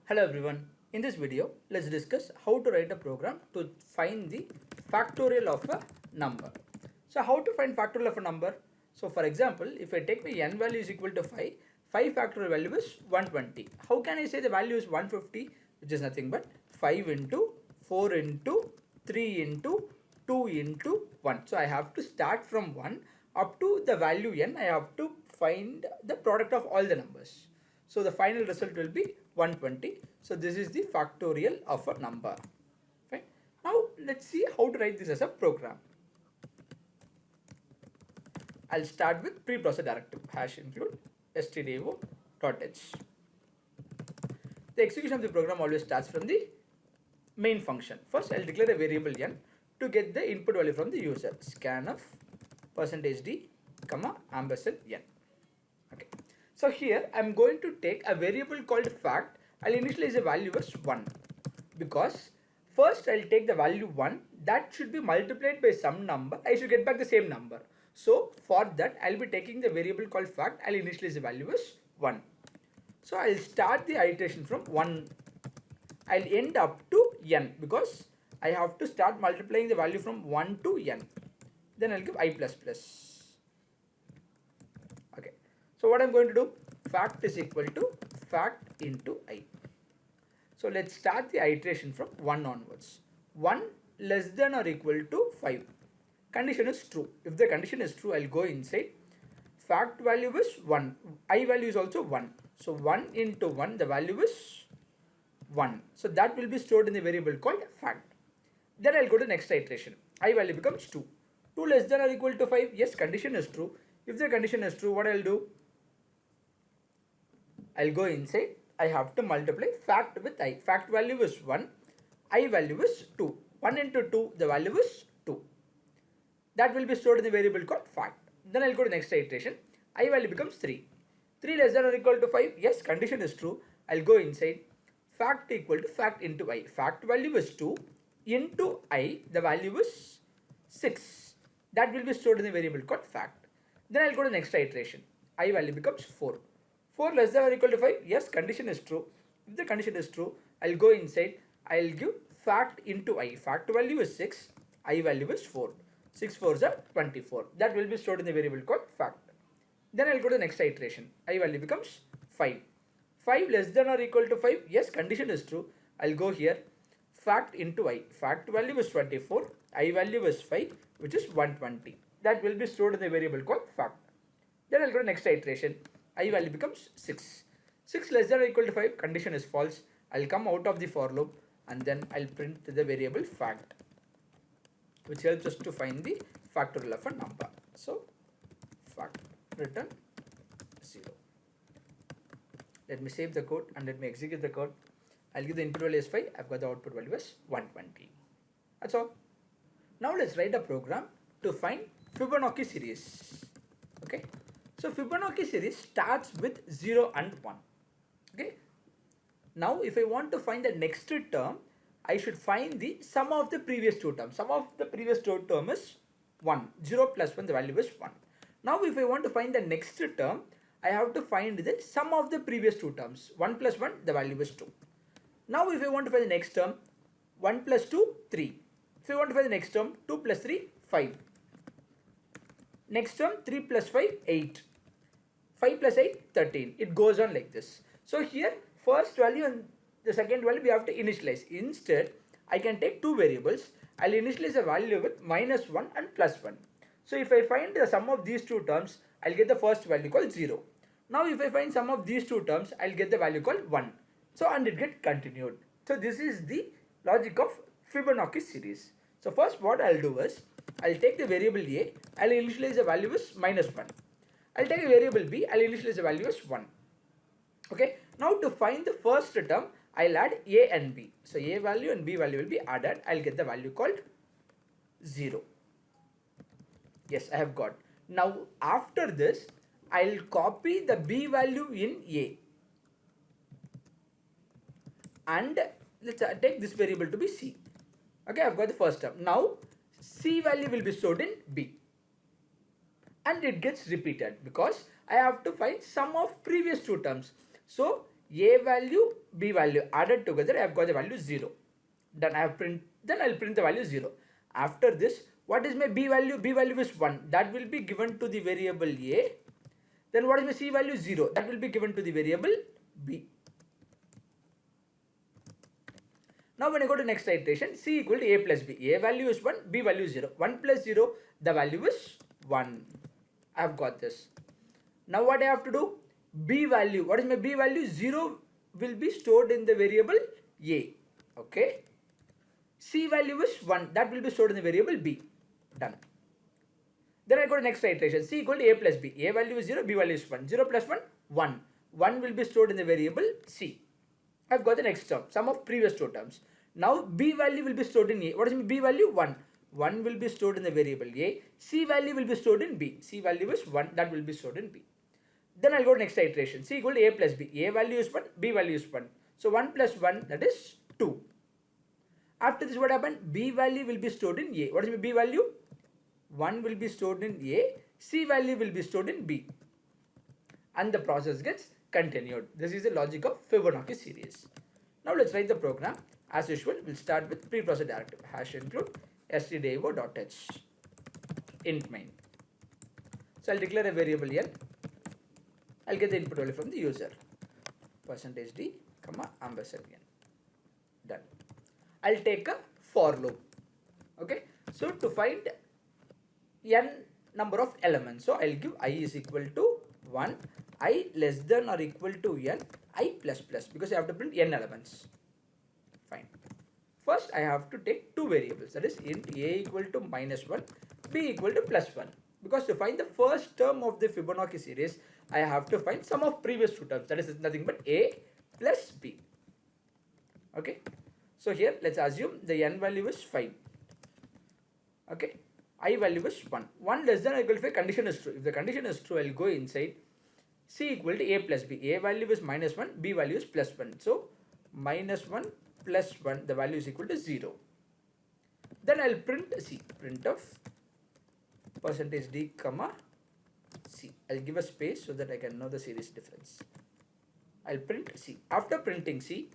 Hello everyone. In this video, let's discuss how to write a program to find the factorial of a number. So how to find factorial of a number? So for example, if I take my n value is equal to 5, 5 factorial value is 120. How can I say the value is 150? Which is nothing but 5 into 4 into 3 into 2 into 1. So I have to start from 1 up to the value n. I have to find the product of all the numbers. So the final result will be 120. So this is the factorial of a number. Fine. Now let's see how to write this as a program. I'll start with preprocessor directive hash include stdio.h. The execution of the program always starts from the main function. First I'll declare a variable n to get the input value from the user. Scanf %d comma ampersand n. Okay. So here I'm going to take a variable called fact. I'll initialize a value as 1 because first I'll take the value 1 that should be multiplied by some number. I should get back the same number. So for that I'll be taking the variable called fact. I'll initialize the value as 1. So I'll start the iteration from 1. I'll end up to n because I have to start multiplying the value from 1 to n. Then I'll give I plus plus. Okay. So what I'm going to do, fact is equal to fact into I. So let's start the iteration from 1 onwards. 1 less than or equal to 5. Condition is true. If the condition is true, I'll go inside. Fact value is 1. I value is also 1. So 1 into 1, the value is 1. So that will be stored in the variable called fact. Then I'll go to the next iteration. I value becomes 2. 2 less than or equal to 5. Yes, condition is true. If the condition is true, what I'll do? I'll go inside. I have to multiply fact with I. Fact value is 1. I value is 2. 1 into 2, the value is 2. That will be stored in the variable called fact. Then I'll go to the next iteration. I value becomes 3. 3 less than or equal to 5. Yes, condition is true. I'll go inside. Fact equal to fact into I. Fact value is 2. Into I, the value is 6. That will be stored in the variable called fact. Then I'll go to the next iteration. I value becomes 4. 4 less than or equal to 5. Yes, condition is true. If the condition is true, I'll go inside. I'll give fact into I. Fact value is 6. I value is 4. 6 4s are 24. That will be stored in the variable called fact. Then I'll go to the next iteration. I value becomes 5. 5 less than or equal to 5. Yes, condition is true. I'll go here. Fact into I. Fact value is 24. I value is 5, which is 120. That will be stored in the variable called fact. Then I'll go to the next iteration. I value becomes 6. 6 less than or equal to 5. Condition is false. I'll come out of the for loop and then I'll print the variable fact, which helps us to find the factorial of a number. So fact return 0. Let me save the code and let me execute the code. I'll give the input value as 5. I've got the output value as 120. That's all. Now let's write a program to find Fibonacci series. Okay. So Fibonacci series starts with 0 and 1. Okay. Now if I want to find the next term, I should find the sum of the previous two terms. Sum of the previous two term is 1. 0 plus 1, the value is 1. Now if I want to find the next term, I have to find the sum of the previous two terms. 1 plus 1, the value is 2. Now if I want to find the next term, 1 plus 2, 3. If I want to find the next term, 2 plus 3, 5. Next term, 3 plus 5, 8. 5 plus 8, 13. It goes on like this. So here, first value and the second value we have to initialize. Instead, I can take two variables. I'll initialize a value with minus 1 and plus 1. So if I find the sum of these two terms, I'll get the first value called 0. Now if I find sum of these two terms, I'll get the value called 1. So and it gets continued. So this is the logic of Fibonacci series. So first what I'll do is, I'll take the variable a, I'll initialize the value as minus 1. I'll take a variable b, I'll initialize the value as 1. Okay. Now to find the first term, I'll add a and b. So a value and b value will be added. I'll get the value called 0. Yes, I have got. Now after this, I'll copy the b value in a. And let's take this variable to be c. Okay, I've got the first term. Now c value will be stored in b. And it gets repeated because I have to find sum of previous two terms. So a value, B value added together, I have got the value 0. Then I'll print the value 0. After this, what is my B value? B value is 1. That will be given to the variable A. Then what is my C value? 0. That will be given to the variable B. Now when I go to next iteration, C equal to A plus B. A value is 1, B value is 0. 1 plus 0, the value is 1. I have got this. Now what I have to do? B value. What is my B value? 0 will be stored in the variable A. Okay. C value is 1. That will be stored in the variable B. Done. Then I go to next iteration. C equal to A plus B. A value is 0, B value is 1. 0 plus 1, 1. 1 will be stored in the variable C. I've got the next term, sum of previous two terms. Now B value will be stored in A. What is B value? 1. 1 will be stored in the variable A. C value will be stored in B. C value is 1. That will be stored in B. Then I'll go to next iteration. C equal to A plus B. A value is 1. B value is 1. So 1 plus 1, that is 2. After this, what happened? B value will be stored in A. What is B value? 1 will be stored in A. C value will be stored in B. And the process gets continued. This is the logic of Fibonacci series. Now let's write the program. As usual, we'll start with preprocessor directive. Hash include stdio.h int main. So I'll declare a variable n. I'll get the input value from the user. %d, ampersand n. Done. I'll take a for loop. Okay. So to find n number of elements, so I'll give I is equal to 1, I less than or equal to n, I plus plus, because I have to print n elements. Fine. First I have to take two variables, that is int a equal to -1, b equal to +1. Because to find the first term of the Fibonacci series, I have to find sum of previous two terms, that is nothing but a plus b. Okay. So here let's assume the n value is 5. Okay. I value is 1. 1 less than or equal to 5, condition is true. If the condition is true, I'll go inside C equal to A plus B. A value is -1, B value is +1. So -1 plus 1, the value is equal to 0. Then I'll print C. Print of %d, C. I'll give a space so that I can know the series difference. I'll print C. After printing C,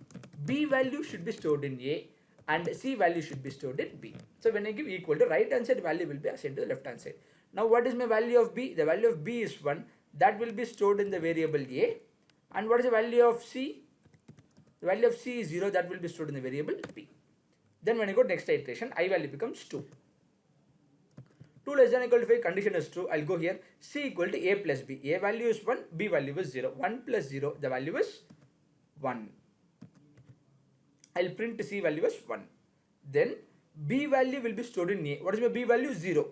B value should be stored in A and C value should be stored in B. So when I give equal to, right hand side value will be assigned to the left hand side. Now what is my value of B? The value of B is 1. That will be stored in the variable A. And what is the value of C? The value of C is 0. That will be stored in the variable B. Then when I go to next iteration, I value becomes 2. 2 less than or equal to 5, condition is true. I'll go here. C equal to A plus B. A value is 1. B value is 0. 1 plus 0. The value is 1. I'll print C value as 1. Then B value will be stored in A. What is my B value? 0.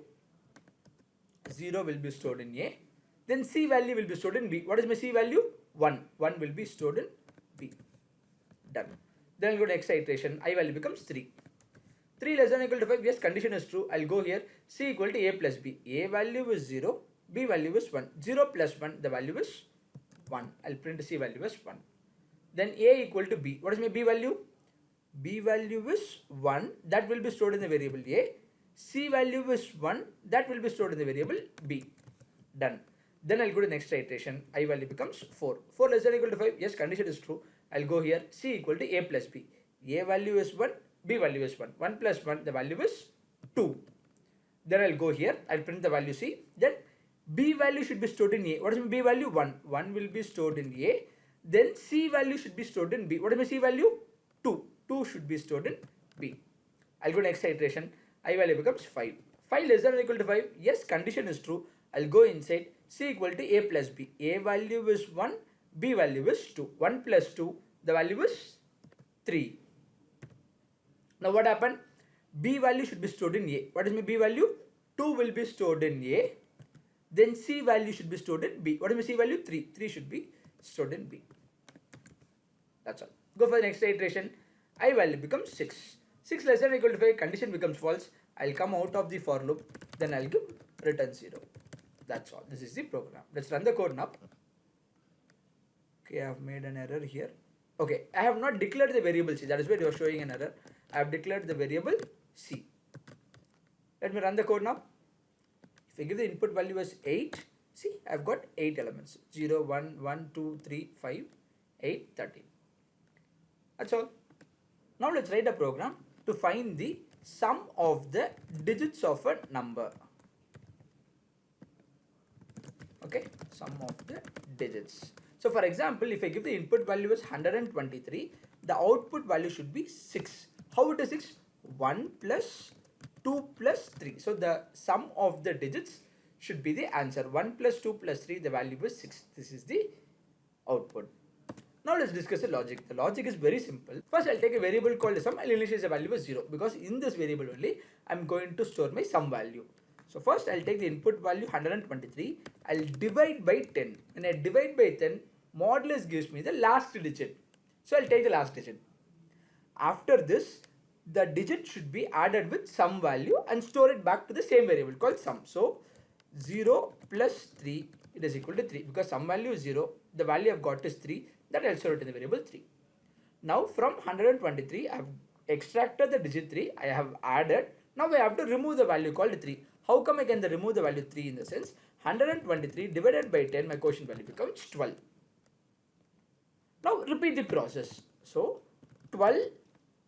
0 will be stored in A. Then C value will be stored in B. What is my C value? 1. 1 will be stored in B. Done. Then I'll go to next iteration. I value becomes 3. 3 less than or equal to 5. Yes, condition is true. I'll go here. C equal to A plus B. A value is 0. B value is 1. 0 plus 1. The value is 1. I'll print C value as 1. Then A equal to B. What is my B value? B value is 1. That will be stored in the variable A. C value is 1. That will be stored in the variable B. Done. Then I'll go to next iteration. I value becomes 4. 4 less than or equal to 5. Yes, condition is true. I'll go here. C equal to A plus B. A value is 1. B value is 1. 1 plus 1. The value is 2. Then I'll go here. I'll print the value C. Then B value should be stored in A. What is my B value? 1. 1 will be stored in A. Then C value should be stored in B. What is my C value? 2. 2 should be stored in B. I'll go next iteration. I value becomes 5. 5 less than or equal to 5. Yes, condition is true. I'll go inside. C equal to A plus B. A value is 1. B value is 2. 1 plus 2. The value is 3. Now what happened? B value should be stored in A. What is my B value? 2 will be stored in A. Then C value should be stored in B. What is my C value? 3. 3 should be stored in B. That's all. Go for the next iteration. I value becomes 6. 6 less than or equal to 5. Condition becomes false. I'll come out of the for loop. Then I'll give return 0. That's all. This is the program. Let's run the code now. Okay, I have made an error here. Okay, I have not declared the variable C. That is why you are showing an error. I have declared the variable C. Let me run the code now. If I give the input value as 8, see, I have got 8 elements. 0, 1, 1, 2, 3, 5, 8, 13. That's all. Now let's write a program to find the sum of the digits of a number. Okay, sum of the digits. So for example, if I give the input value as 123, the output value should be 6. How it is 6? 1 plus 2 plus 3. So the sum of the digits should be the answer. 1 plus 2 plus 3, the value is 6. This is the output. Now let's discuss the logic. The logic is very simple. First I'll take a variable called sum. I'll initialize the value as 0 because in this variable only I'm going to store my sum value. So first I'll take the input value 123. I'll divide by 10. When I divide by 10, modulus gives me the last digit. So I'll take the last digit. After this, the digit should be added with sum value and store it back to the same variable called sum. So 0 plus 3, it is equal to 3 because sum value is 0. The value I've got is 3. That I'll store it in the variable 3. Now from 123, I have extracted the digit 3. I have added. Now I have to remove the value called 3. How come I can remove the value 3 in the sense? 123 divided by 10, my quotient value becomes 12. Now repeat the process. So 12,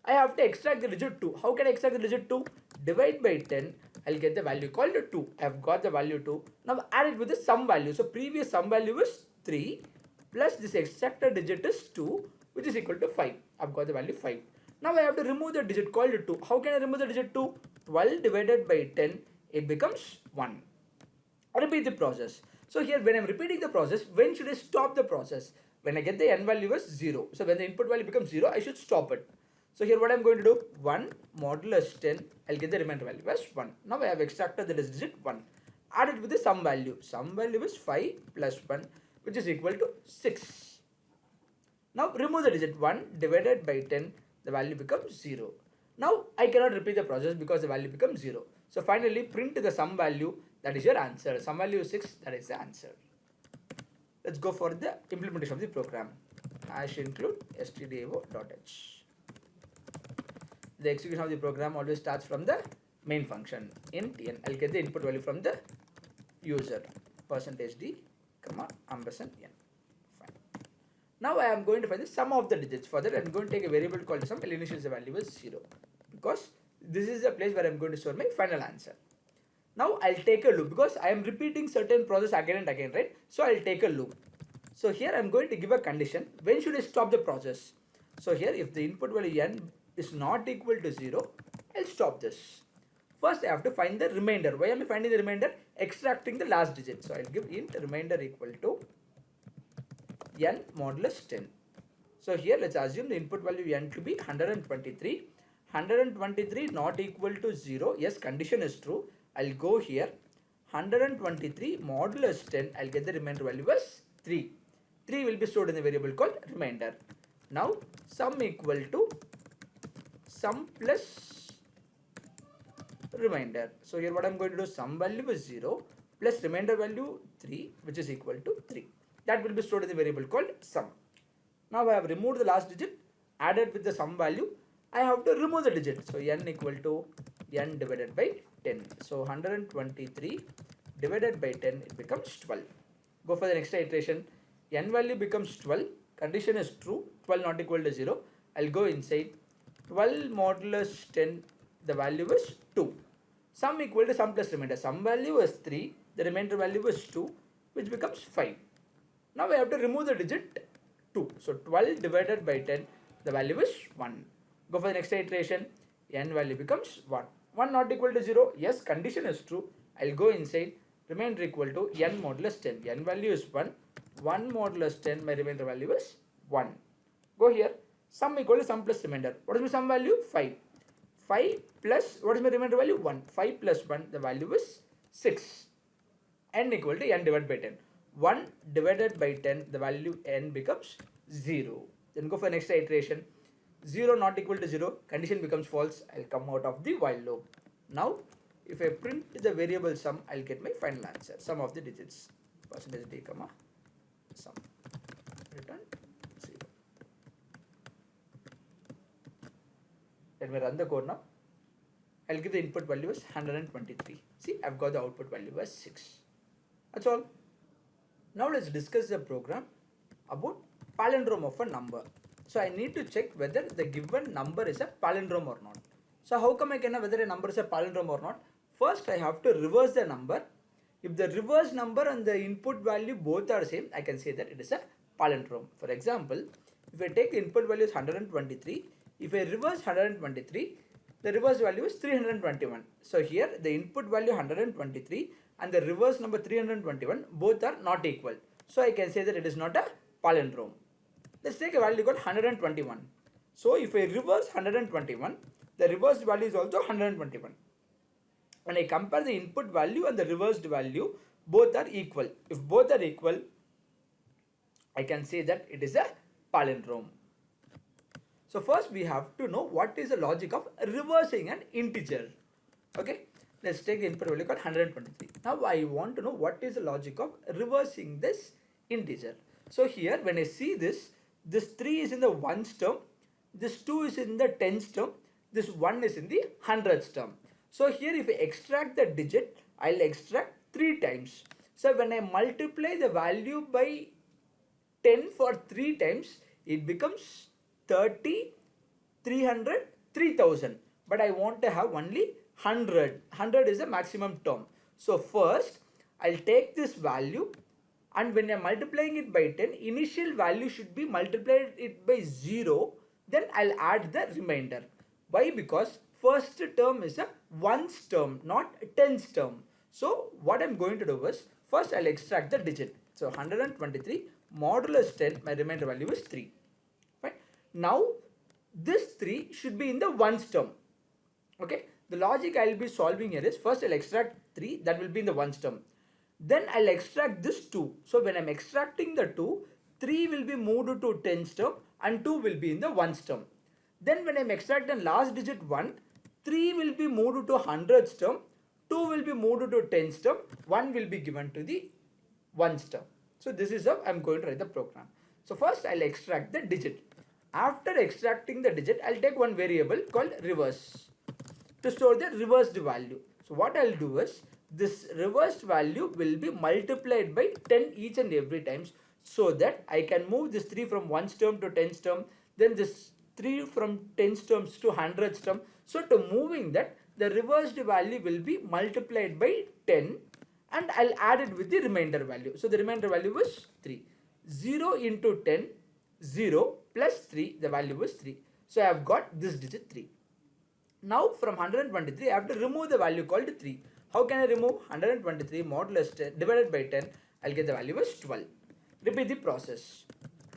I have to extract the digit 2. How can I extract the digit 2? Divide by 10, I'll get the value called 2. I have got the value 2. Now add it with the sum value. So previous sum value is 3 plus this extracted digit is 2, which is equal to 5. I've got the value 5. Now I have to remove the digit called 2. How can I remove the digit 2? 12 divided by 10, it becomes 1. Repeat the process. So here when I'm repeating the process, when should I stop the process? When I get the n value as 0. So when the input value becomes 0, I should stop it. So here what I'm going to do, 1 modulus 10, I'll get the remainder value as 1. Now I have extracted the digit 1. Add it with the sum value. Sum value is 5 plus 1, which is equal to 6. Now remove the digit 1 divided by 10, the value becomes 0. Now I cannot repeat the process because the value becomes 0. So finally print the sum value, that is your answer. Sum value is 6, that is the answer. Let's go for the implementation of the program. Hash include stdio.h. The execution of the program always starts from the main function int n. I'll get the input value from the user %d, ampersand n. Fine. Now I am going to find the sum of the digits. For that I am going to take a variable called sum. I'll initialize the value as 0 because this is the place where I am going to store my final answer. Now I'll take a loop because I am repeating certain process again and again, right? So I'll take a loop. So here I am going to give a condition. When should I stop the process? So here if the input value n is not equal to 0, I'll stop this. First I have to find the remainder. Why am I finding the remainder? Extracting the last digit. So I'll give int remainder equal to n modulus 10. So here let's assume the input value n to be 123. 123 not equal to 0. Yes, condition is true. I'll go here. 123 modulus 10. I'll get the remainder value as 3. 3 will be stored in the variable called remainder. Now sum equal to sum plus remainder. So here what I'm going to do, sum value is 0 plus remainder value 3, which is equal to 3. That will be stored in the variable called sum. Now I have removed the last digit, added with the sum value. I have to remove the digit. So n equal to n divided by 10. So 123 divided by 10, it becomes 12. Go for the next iteration. N value becomes 12. Condition is true. 12 not equal to 0. I'll go inside. 12 modulus 10, the value is 2. Sum equal to sum plus remainder. Sum value is 3. The remainder value is 2, which becomes 5. Now I have to remove the digit 2. So 12 divided by 10, the value is 1. Go for the next iteration. N value becomes 1. 1 not equal to 0. Yes, condition is true. I'll go inside. Remainder equal to n modulus 10. N value is 1. 1 modulus 10, my remainder value is 1. Go here. Sum equal to sum plus remainder. What is my sum value? 5. 5 plus, what is my remainder value? 1. 5 plus 1, the value is 6. N equal to n divided by 10. 1 divided by 10, the value n becomes 0. Then go for the next iteration. 0 not equal to 0, condition becomes false. I'll come out of the while loop. Now, if I print the variable sum, I'll get my final answer. Sum of the digits. %d, sum. Return 0. Let me run the code now. I'll give the input value as 123. See, I've got the output value as 6. That's all. Now let's discuss the program about palindrome of a number. So I need to check whether the given number is a palindrome or not. So how come I can know whether a number is a palindrome or not? First I have to reverse the number. If the reverse number and the input value both are same, I can say that it is a palindrome. For example, if I take the input value is 123, if I reverse 123, the reverse value is 321. So here the input value 123 and the reverse number 321 both are not equal. So I can say that it is not a palindrome. Let's take a value called 121. So if I reverse 121, the reversed value is also 121. When I compare the input value and the reversed value, both are equal. If both are equal, I can say that it is a palindrome. So first we have to know what is the logic of reversing an integer. Okay, let's take the input value called 123. Now I want to know what is the logic of reversing this integer. So here when I see this 3 is in the ones term, this 2 is in the tens term, this 1 is in the hundreds term. So here if I extract the digit, I'll extract 3 times. So when I multiply the value by 10 for 3 times, it becomes 30, 300, 3000. But I want to have only 100. 100 is the maximum term. So first I'll take this value, and when I'm multiplying it by 10, initial value should be multiplied it by 0. Then I'll add the remainder. Why? Because first term is a ones term, not tens term. So what I'm going to do is, first I'll extract the digit. So 123 modulus 10, my remainder value is 3. Fine. Now this 3 should be in the ones term. Okay. The logic I'll be solving here is, first I'll extract 3, that will be in the ones term. Then I'll extract this 2. So when I'm extracting the 2, 3 will be moved to tens term and 2 will be in the ones term. Then when I'm extracting last digit 1, 3 will be moved to hundreds term, 2 will be moved to tens term, 1 will be given to the ones term. So this is how I'm going to write the program. So first I'll extract the digit. After extracting the digit, I'll take one variable called reverse to store the reversed value. So what I'll do is, this reversed value will be multiplied by 10 each and every times, so that I can move this 3 from ones term to tens term, then this 3 from tens terms to hundreds term. So to moving that, the reversed value will be multiplied by 10 and I'll add it with the remainder value. So the remainder value is 3. 0 into 10, 0 plus 3, the value is 3. So I have got this digit 3. Now from 123, I have to remove the value called 3. How can I remove? 123 modulus 10 divided by 10, I'll get the value as 12. Repeat the process.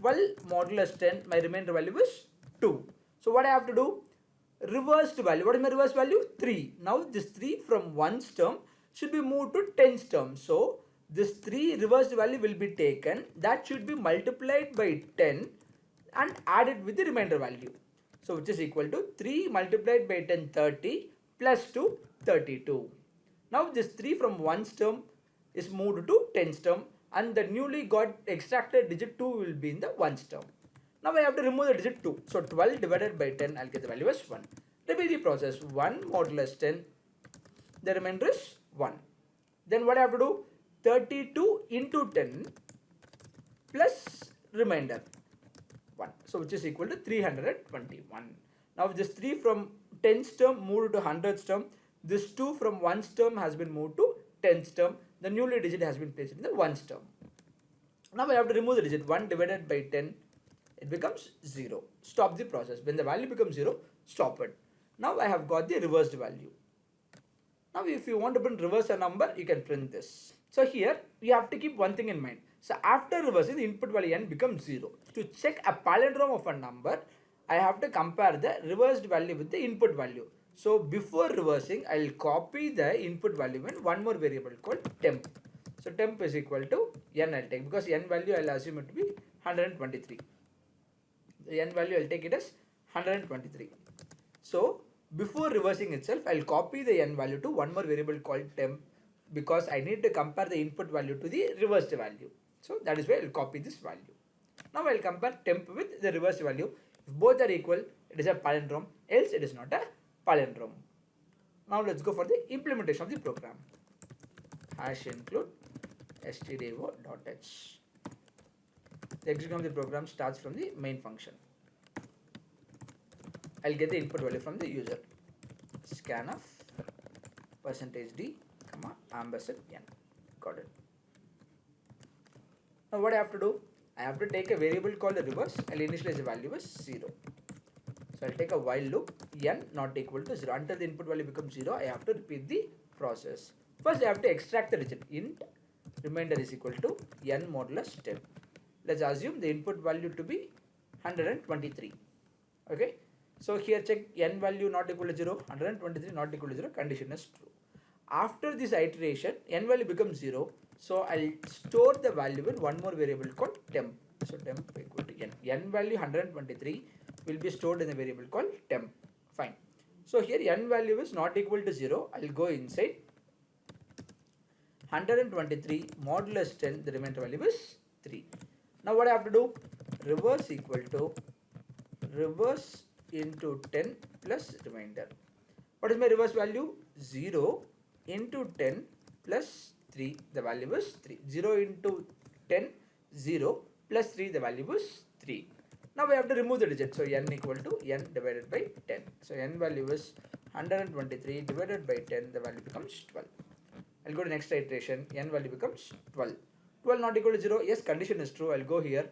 12 modulus 10, my remainder value is 2. So what I have to do? Reversed value. What is my reverse value? 3. Now this 3 from ones term should be moved to tens term. So this 3 reversed value will be taken. That should be multiplied by 10 and added with the remainder value. So which is equal to 3 multiplied by 10, 30 plus 2, 32. Now this 3 from ones term is moved to tens term and the newly got extracted digit 2 will be in the ones term. Now I have to remove the digit 2. So 12 divided by 10, I'll get the value as 1. Repeat the process. 1 modulus 10, the remainder is 1. Then what I have to do? 32 into 10 plus remainder 1. So which is equal to 321. Now this 3 from tens term moved to hundreds term. This 2 from ones term has been moved to tens term. The newly digit has been placed in the ones term. Now I have to remove the digit. 1 divided by 10, it becomes 0. Stop the process. When the value becomes 0, stop it. Now I have got the reversed value. Now if you want to print reverse a number, you can print this. So here you have to keep one thing in mind. So after reversing, the input value n becomes 0. To check a palindrome of a number, I have to compare the reversed value with the input value. So before reversing, I will copy the input value in one more variable called temp. So temp is equal to n I'll take, because n value I'll assume it to be 123. The n value I'll take it as 123. So before reversing itself, I'll copy the n value to one more variable called temp, because I need to compare the input value to the reversed value. So that is why I'll copy this value. Now I'll compare temp with the reversed value. If both are equal, it is a palindrome, else it is not a palindrome. Now let's go for the implementation of the program. Hash include stdio.h. The execution of the program starts from the main function. I'll get the input value from the user. Scanf %d, ampersand n. Got it. Now what I have to do? I have to take a variable called the reverse. I'll initialize the value as 0. So I'll take a while loop n not equal to 0. Until the input value becomes 0, I have to repeat the process. First I have to extract the digit. Int remainder is equal to n modulus 10. Let's assume the input value to be 123. Okay. So here check n value not equal to 0, 123 not equal to 0, condition is true. After this iteration, n value becomes 0. So I'll store the value in one more variable called temp. So temp equal to n. N value 123 will be stored in a variable called temp. Fine. So here n value is not equal to 0. I'll go inside 123 modulus 10, the remainder value is 3. Now what I have to do? Reverse equal to reverse into 10 plus remainder. What is my reverse value? 0 into 10 plus 3, the value is 3. 0 into 10, 0 plus 3, the value is 3. Now we have to remove the digit. So n equal to n divided by 10. So n value is 123 divided by 10, the value becomes 12. I'll go to next iteration, n value becomes 12. 12 not equal to 0, yes, condition is true. I'll go here,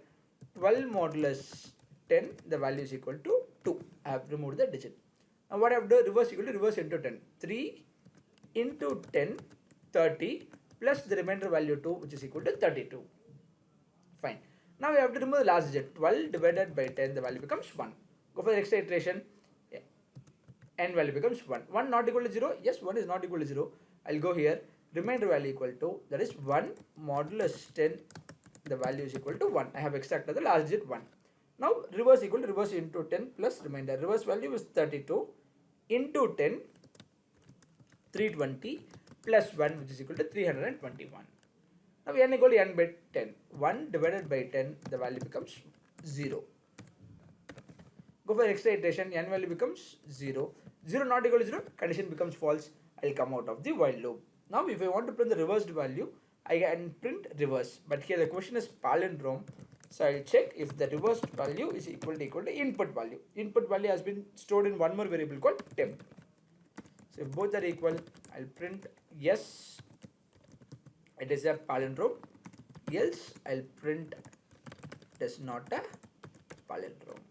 12 modulus 10, the value is equal to 2. I have removed the digit. Now what I have to do? Reverse equal to reverse into 10. 3 into 10, 30 plus the remainder value 2, which is equal to 32. Fine. Now we have to remove the last digit. 12 divided by 10, the value becomes 1. Go for the next iteration. N value becomes 1. 1 not equal to 0. Yes, 1 is not equal to 0. I'll go here. Remainder value equal to, that is 1 modulus 10, the value is equal to 1. I have extracted the last digit 1. Now reverse equal to reverse into 10 plus remainder. Reverse value is 32 into 10, 320 plus 1, which is equal to 321. Now n equal to n by 10. 1 divided by 10, the value becomes 0. Go for extra iteration, n value becomes 0. 0 not equal to 0, condition becomes false. I'll come out of the while loop. Now if I want to print the reversed value, I can print reverse. But here the question is palindrome. So I'll check if the reversed value is equal to input value. Input value has been stored in one more variable called temp. So if both are equal, I'll print yes, it is a palindrome, else I'll print it is not a palindrome.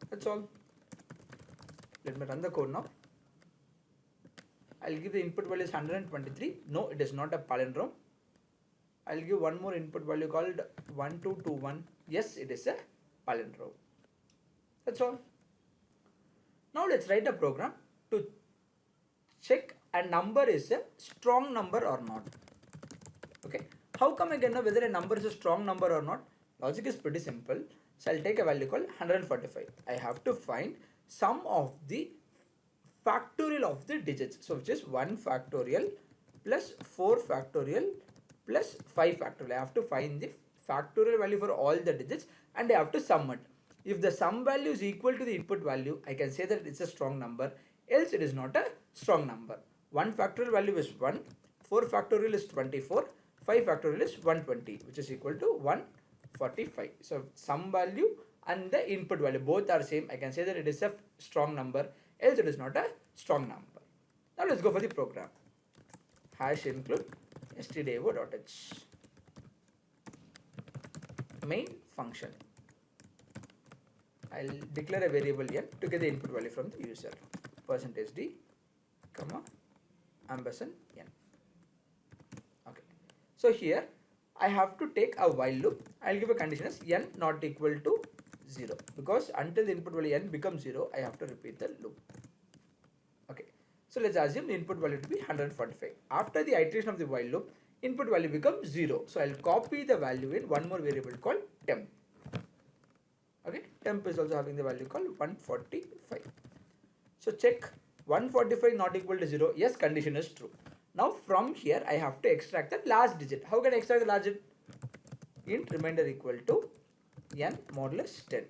That's all. Let me run the code now. I'll give the input value is 123. No, it is not a palindrome. I'll give one more input value called 1221. Yes, it is a palindrome. That's all. Now let's write a program to check a number is a strong number or not. Okay. How come I can know whether a number is a strong number or not? Logic is pretty simple. So I'll take a value called 145. I have to find sum of the factorial of the digits. So which is 1 factorial plus 4 factorial plus 5 factorial. I have to find the factorial value for all the digits and I have to sum it. If the sum value is equal to the input value, I can say that it's a strong number, else it is not a strong number. 1 factorial value is 1, 4 factorial is 24, 5 factorial is 120, which is equal to 145. So sum value and the input value both are same. I can say that it is a strong number, else it is not a strong number. Now let's go for the program. Hash include stdio.h main function. I'll declare a variable n to get the input value from the user. %d, ampersand n. Okay. So here I have to take a while loop. I'll give a condition as n not equal to 0 because until the input value n becomes 0, I have to repeat the loop. Okay. So let's assume the input value to be 145. After the iteration of the while loop, input value becomes 0. So I'll copy the value in one more variable called temp. Okay, temp is also having the value called 145. So check 145 not equal to 0. Yes, condition is true. Now from here I have to extract the last digit. How can I extract the last digit? Int remainder equal to n modulus 10.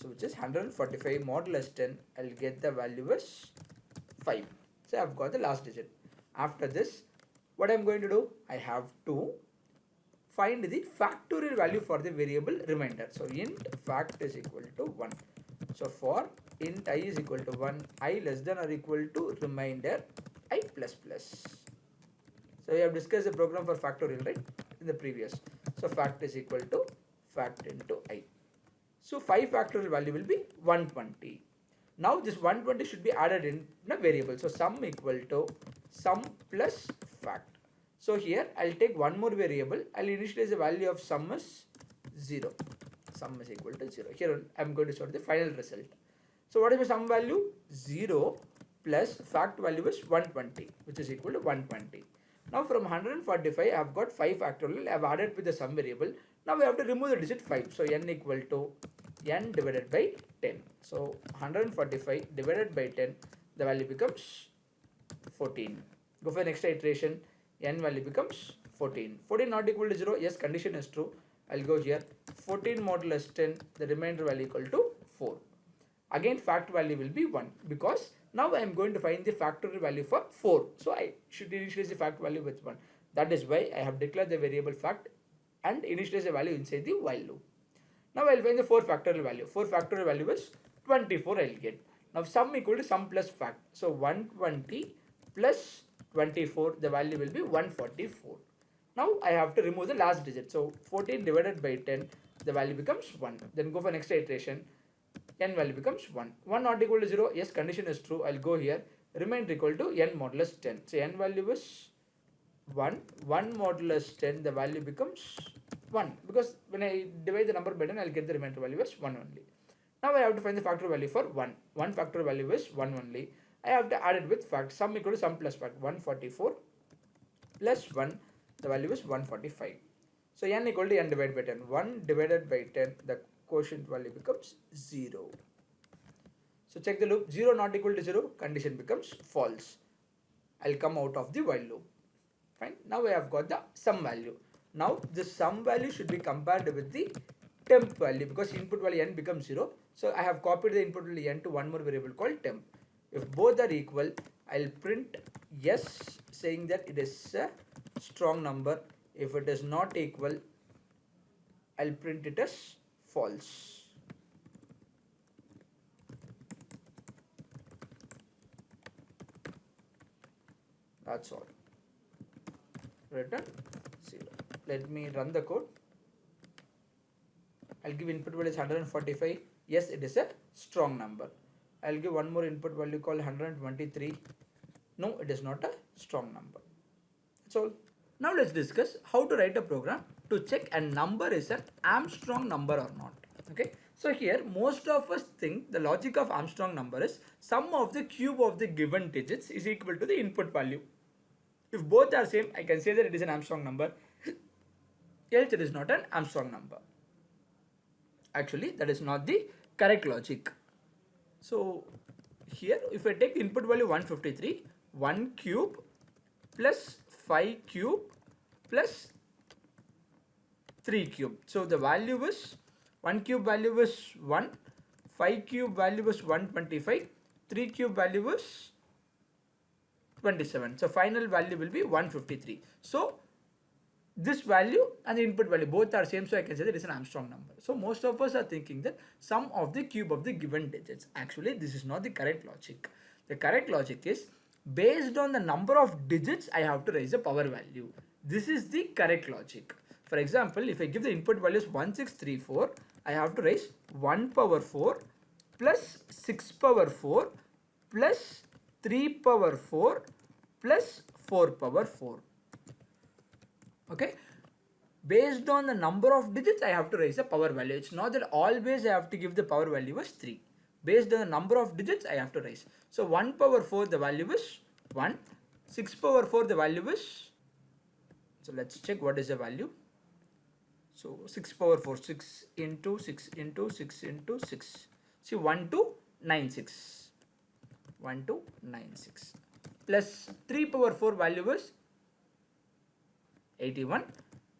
So which is 145 modulus 10. I'll get the value as 5. So I've got the last digit. After this, what I'm going to do? I have to find the factorial value for the variable remainder. So int fact is equal to 1. So for int I is equal to 1, I less than or equal to remainder I plus plus. So we have discussed the program for factorial, right, in the previous. So fact is equal to fact into I. So 5 factorial value will be 120. Now this 120 should be added in a variable. So sum equal to sum plus fact. So here I'll take one more variable. I'll initialize the value of sum as 0. Sum is equal to 0. Here I'm going to show the final result. So what is the sum value? 0 plus fact value is 120, which is equal to 120. Now from 145 I have got 5 factorial. I have added with the sum variable. Now we have to remove the digit 5. So n equal to n divided by 10. So 145 divided by 10, the value becomes 14. Go for the next iteration. N value becomes 14. 14 not equal to 0. Yes, condition is true. I'll go here. 14 modulus 10, the remainder value equal to 4. Again fact value will be 1 because now I am going to find the factorial value for 4. So I should initialize the fact value with 1. That is why I have declared the variable fact and initialize the value inside the while loop. Now I will find the 4 factorial value. 4 factorial value is 24 I will get. Now sum equal to sum plus fact. So 120 plus 24, the value will be 144. Now I have to remove the last digit. So 14 divided by 10, the value becomes 1. Then go for next iteration. N value becomes 1. 1 not equal to 0. Yes, condition is true. I'll go here. Remainder equal to n modulus 10. So n value is 1. 1 modulus 10, the value becomes 1. Because when I divide the number by 10, I'll get the remainder value as 1 only. Now I have to find the factorial value for 1. 1 factorial value is 1 only. I have to add it with fact. Sum equal to sum plus fact. 144 plus 1, the value is 145. So n equal to n divided by 10. 1 divided by 10, the quotient value becomes 0. So check the loop. 0 not equal to 0, condition becomes false. I'll come out of the while loop. Fine. Now I have got the sum value. Now the sum value should be compared with the temp value because input value n becomes 0. So I have copied the input value n to one more variable called temp. If both are equal, I'll print yes, saying that it is a strong number. If it is not equal, I'll print it as false. That's all. Return 0. Let me run the code. I'll give input value is 145. Yes, it is a strong number. I'll give one more input value called 123. No, it is not a strong number. That's all. Now let's discuss how to write a program to check a number is an Armstrong number or not. Okay. So here most of us think the logic of Armstrong number is sum of the cube of the given digits is equal to the input value. If both are same, I can say that it is an Armstrong number. Else it is not an Armstrong number. Actually, that is not the correct logic. So here if I take the input value 153, 1 cube plus 5 cube plus 3 cube. So the value is 1 cube value is 1, 5 cube value is 125, 3 cube value is 27. So final value will be 153. So this value and the input value both are same, so I can say that it's an Armstrong number. So most of us are thinking that sum of the cube of the given digits. Actually, this is not the correct logic. The correct logic is based on the number of digits I have to raise the power value. This is the correct logic. For example, if I give the input values 1634, I have to raise 1 power 4 plus 6 power 4 plus 3 power 4 plus 4 power 4. Okay, based on the number of digits I have to raise the power value. It's not that always I have to give the power value as 3. Based on the number of digits I have to raise. So 1 power 4 the value is 1. 6 power 4 the value is, so let's check what is the value. So 6 power 4, 6 into 6 into 6 into 6. See 1296. 1296 plus 3 power 4 value is 81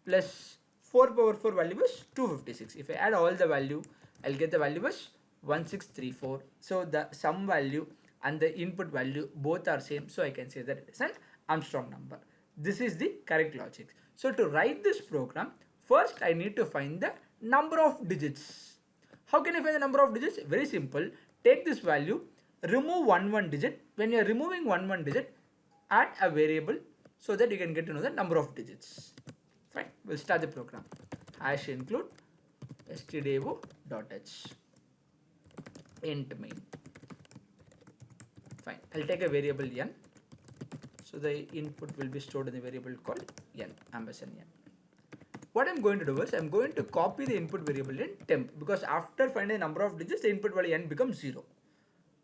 plus 4 power 4 value is 256. If I add all the value, I'll get the value as 1634. So the sum value and the input value both are same. So I can say that it is an Armstrong number. This is the correct logic. So to write this program, first I need to find the number of digits. How can I find the number of digits? Very simple. Take this value, remove one digit. When you are removing one digit, add a variable so that you can get to know the number of digits. Fine. We'll start the program. Hash include stdio.h int main. Fine. I'll take a variable n. So the input will be stored in the variable called n, ampersand n. What I'm going to do is I'm going to copy the input variable in temp, because after finding the number of digits, the input value n becomes 0.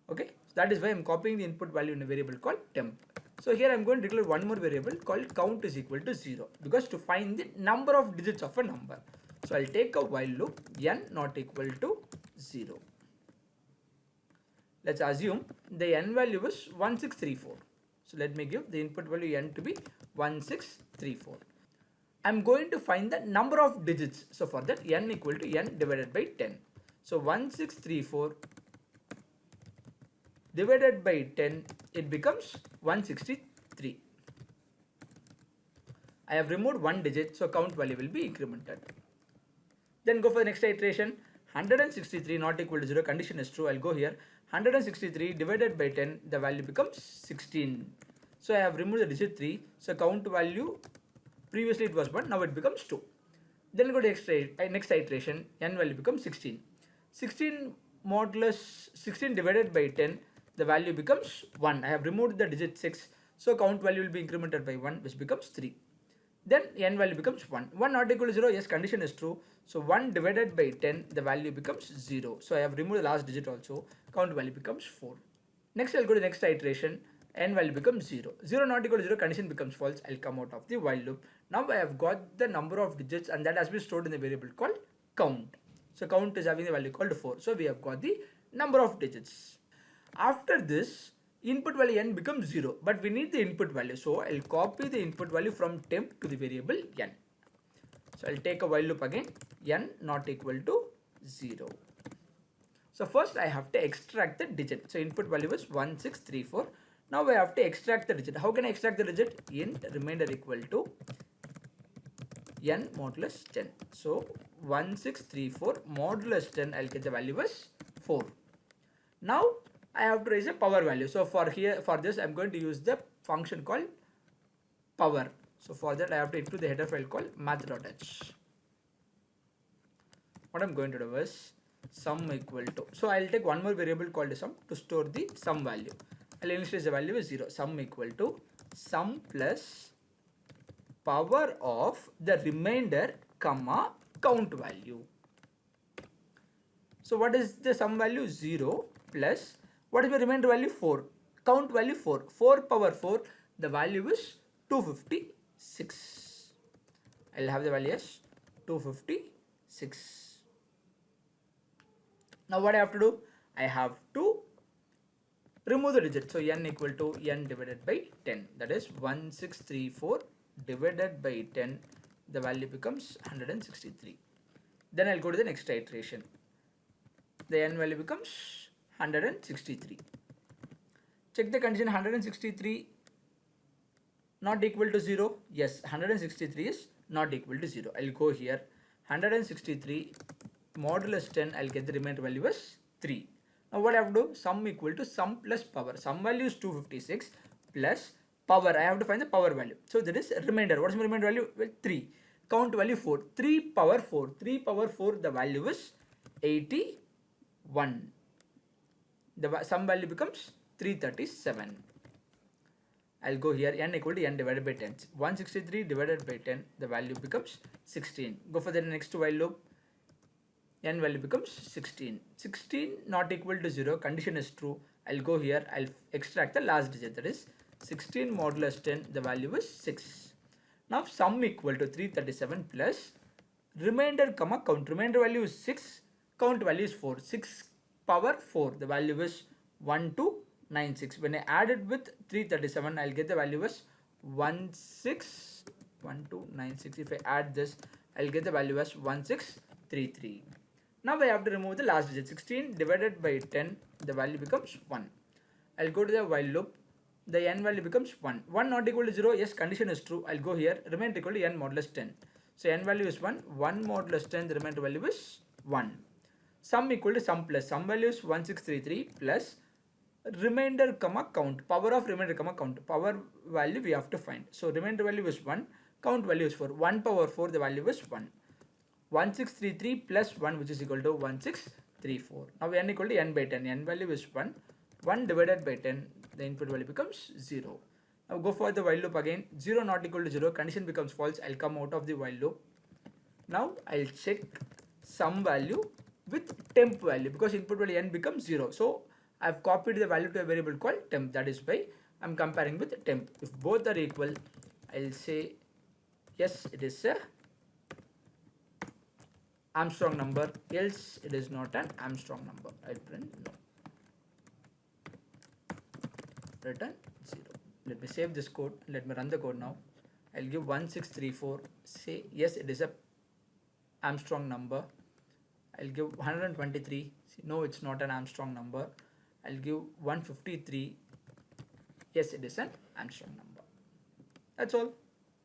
Okay, so that is why I'm copying the input value in a variable called temp. So here I'm going to declare one more variable called count is equal to 0, because to find the number of digits of a number. So I'll take a while loop n not equal to 0. Let's assume the n value is 1634. So let me give the input value n to be 1634. I'm going to find the number of digits. So for that n equal to n divided by 10. So 1634 divided by 10, it becomes 163. I have removed one digit, so count value will be incremented. Then go for the next iteration. 163 not equal to 0, condition is true. I'll go here. 163 divided by 10, the value becomes 16. So I have removed the digit 3. So count value, previously it was 1, now it becomes 2. Then go to next iteration, n value becomes 16. 16 modulus 16 divided by 10, the value becomes 1. I have removed the digit 6. So count value will be incremented by 1, which becomes 3. Then n value becomes 1. 1 not equal to 0, yes, condition is true. So 1 divided by 10, the value becomes 0. So I have removed the last digit also. Count value becomes 4. Next I'll go to the next iteration. N value becomes 0. 0 not equal to 0, condition becomes false. I'll come out of the while loop. Now I have got the number of digits, and that has been stored in the variable called count. So count is having the value called 4. So we have got the number of digits. After this, input value n becomes 0, but we need the input value. So I'll copy the input value from temp to the variable n. So I'll take a while loop again, n not equal to 0. So first I have to extract the digit. So input value is 1634. Now I have to extract the digit. How can I extract the digit? Int remainder equal to n modulus 10. So 1634 modulus 10, I'll get the value as 4. Now I have to raise a power value. So for this I'm going to use the function called power. So for that I have to include the header file called math.h. What I'm going to do is sum equal to, so I'll take one more variable called sum to store the sum value. I'll initialize the value as 0. Sum equal to sum plus power of the remainder comma count value. So what is the sum value? 0 plus, what is the remainder value? 4. Count value 4. 4 power 4, the value is 256. I'll have the value as 256. Now what I have to do? I have to remove the digit. So n equal to n divided by 10. That is 1634 divided by 10. The value becomes 163. Then I'll go to the next iteration. The n value becomes 163. Check the condition. 163 not equal to 0. Yes, 163 is not equal to 0. I'll go here. 163 modulus 10. I'll get the remainder value as 3. Now what I have to do? Sum equal to sum plus power. Sum value is 256 plus power. I have to find the power value. So that is remainder. What is my remainder value? Well, 3. Count value 4. 3 power 4. 3 power 4. The value is 81. The sum value becomes 337. I'll go here. N equal to n divided by 10. 163 divided by 10. The value becomes 16. Go for the next while loop. N value becomes 16. 16 not equal to 0. Condition is true. I'll go here. I'll extract the last digit. That is 16 modulus 10. The value is 6. Now sum equal to 337 plus remainder comma count. Remainder value is 6. Count value is 4. 6 power 4. The value is 1296. When I add it with 337, I'll get the value as 1296. If I add this, I'll get the value as 1633. Now I have to remove the last digit. 16 divided by 10, the value becomes 1. I'll go to the while loop. the n value becomes 1. 1 not equal to 0, yes, condition is true. I'll go here, remainder equal to n modulus 10. So n value is 1, 1 modulus 10, the remainder value is 1. Sum equal to sum plus, sum value is 1633 plus remainder comma count, power of remainder comma count, power value we have to find. So remainder value is 1, count value is 4, 1 power 4, the value is 1. 1633 plus 1, which is equal to 1634. Now n equal to n by 10, n value is 1, 1 divided by 10, the input value becomes 0. Now go for the while loop again, 0 not equal to 0, condition becomes false, I'll come out of the while loop. Now I'll check sum value with temp value, because input value n becomes 0. So I've copied the value to a variable called temp, that is why I'm comparing with temp. If both are equal, I'll say yes, it is a Armstrong number, else it is not an Armstrong number. I'll print no. Return 0. Let me save this code. Let me run the code now. I'll give 1634. Say yes, it is a Armstrong number. I'll give 123. No, it's not an Armstrong number. I'll give 153. Yes, it is an Armstrong number. That's all.